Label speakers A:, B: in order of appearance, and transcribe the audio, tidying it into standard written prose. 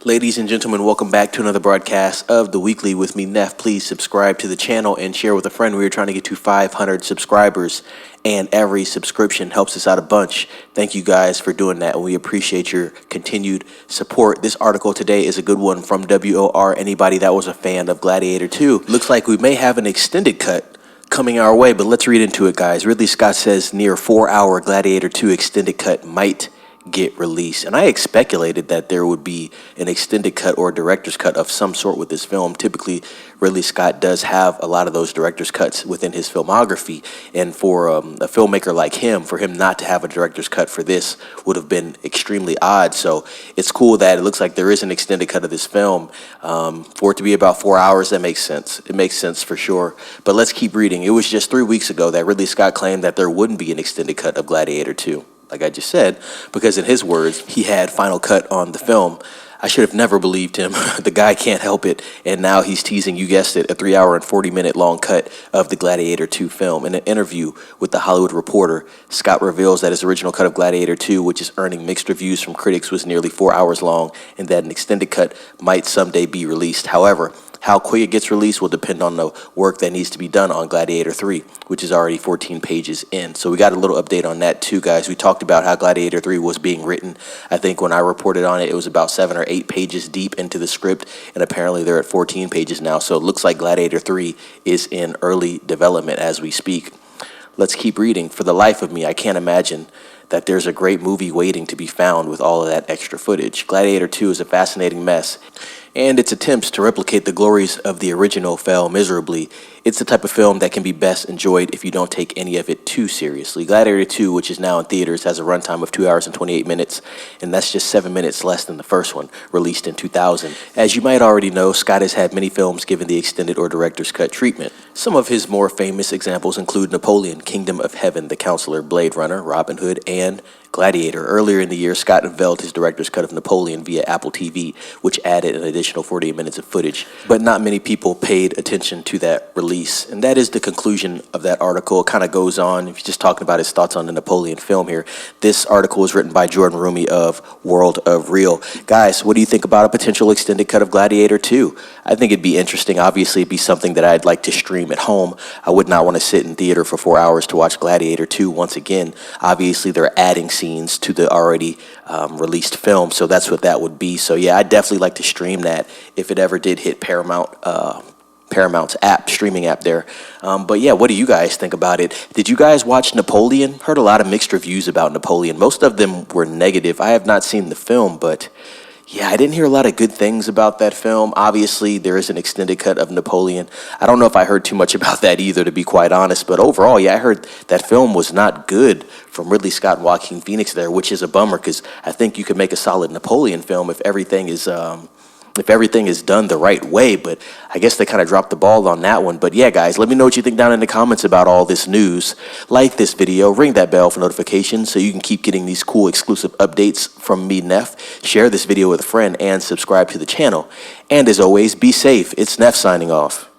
A: Ladies and gentlemen, welcome back to another broadcast of The Weekly with me, Neff. Please subscribe to the channel and share with a friend. We are trying to get to 500 subscribers, and every subscription helps us out a bunch. Thank you guys for doing that, and we appreciate your continued support. This article today is a good one from WOR. Anybody that was a fan of Gladiator 2. Looks like we may have an extended cut coming our way, but let's read into it, guys. Ridley Scott says near 4-hour Gladiator 2 extended cut might get released, and I speculated that there would be an extended cut or a director's cut of some sort with this film. Typically, Ridley Scott does have a lot of those director's cuts within his filmography, and for a filmmaker like him, for him not to have a director's cut for this would have been extremely odd. So it's cool that it looks like there is an extended cut of this film. For it to be about 4 hours, that makes sense. It makes sense for sure. But let's keep reading. It was just 3 weeks ago that Ridley Scott claimed that there wouldn't be an extended cut of Gladiator 2. Like I just said, because in his words, he had final cut on the film. I should have never believed him. The guy can't help it, and now he's teasing, you guessed it, a 3-hour and 40-minute long cut of the Gladiator 2 film. In an interview with The Hollywood Reporter, Scott reveals that his original cut of Gladiator 2, which is earning mixed reviews from critics, was nearly 4 hours long, and that an extended cut might someday be released. However, how quick it gets released will depend on the work that needs to be done on Gladiator 3, which is already 14 pages in. So we got a little update on that too, guys. We talked about how Gladiator 3 was being written. I think when I reported on it, it was about 7 or 8 pages deep into the script, and apparently they're at 14 pages now. So it looks like Gladiator 3 is in early development as we speak. Let's keep reading. For the life of me, I can't imagine that there's a great movie waiting to be found with all of that extra footage. Gladiator 2 is a fascinating mess, and its attempts to replicate the glories of the original fail miserably. It's the type of film that can be best enjoyed if you don't take any of it too seriously. Gladiator 2, which is now in theaters, has a runtime of 2 hours and 28 minutes, and that's just 7 minutes less than the first one, released in 2000. As you might already know, Scott has had many films given the extended or director's cut treatment. Some of his more famous examples include Napoleon, Kingdom of Heaven, The Counselor, Blade Runner, Robin Hood, and Gladiator. Earlier in the year, Scott unveiled his director's cut of Napoleon via Apple TV, which added an additional 48 minutes of footage. But not many people paid attention to that release. And that is the conclusion of that article. It kind of goes on, if you're just talking about his thoughts on the Napoleon film here. This article was written by Jordan Rumi of World of Real. Guys, what do you think about a potential extended cut of Gladiator 2? I think it'd be interesting. Obviously, it'd be something that I'd like to stream at home. I would not want to sit in theater for 4 hours to watch Gladiator 2 once again. Obviously, they're adding scenes to the already released film, so that's what that would be. So yeah, I'd definitely like to stream that if it ever did hit Paramount's app, streaming app there. But yeah, what do you guys think about it? Did you guys watch Napoleon? Heard a lot of mixed reviews about Napoleon. Most of them were negative. I have not seen the film, but yeah, I didn't hear a lot of good things about that film. Obviously, there is an extended cut of Napoleon. I don't know if I heard too much about that either, to be quite honest. But overall, yeah, I heard that film was not good from Ridley Scott and Joaquin Phoenix there, which is a bummer because I think you could make a solid Napoleon film if everything is done the right way. But I guess they kind of dropped the ball on that one. But yeah, guys, let me know what you think down in the comments about all this news. Like this video, ring that bell for notifications so you can keep getting these cool exclusive updates from me, Neff. Share this video with a friend and subscribe to the channel. And as always, be safe. It's Neff signing off.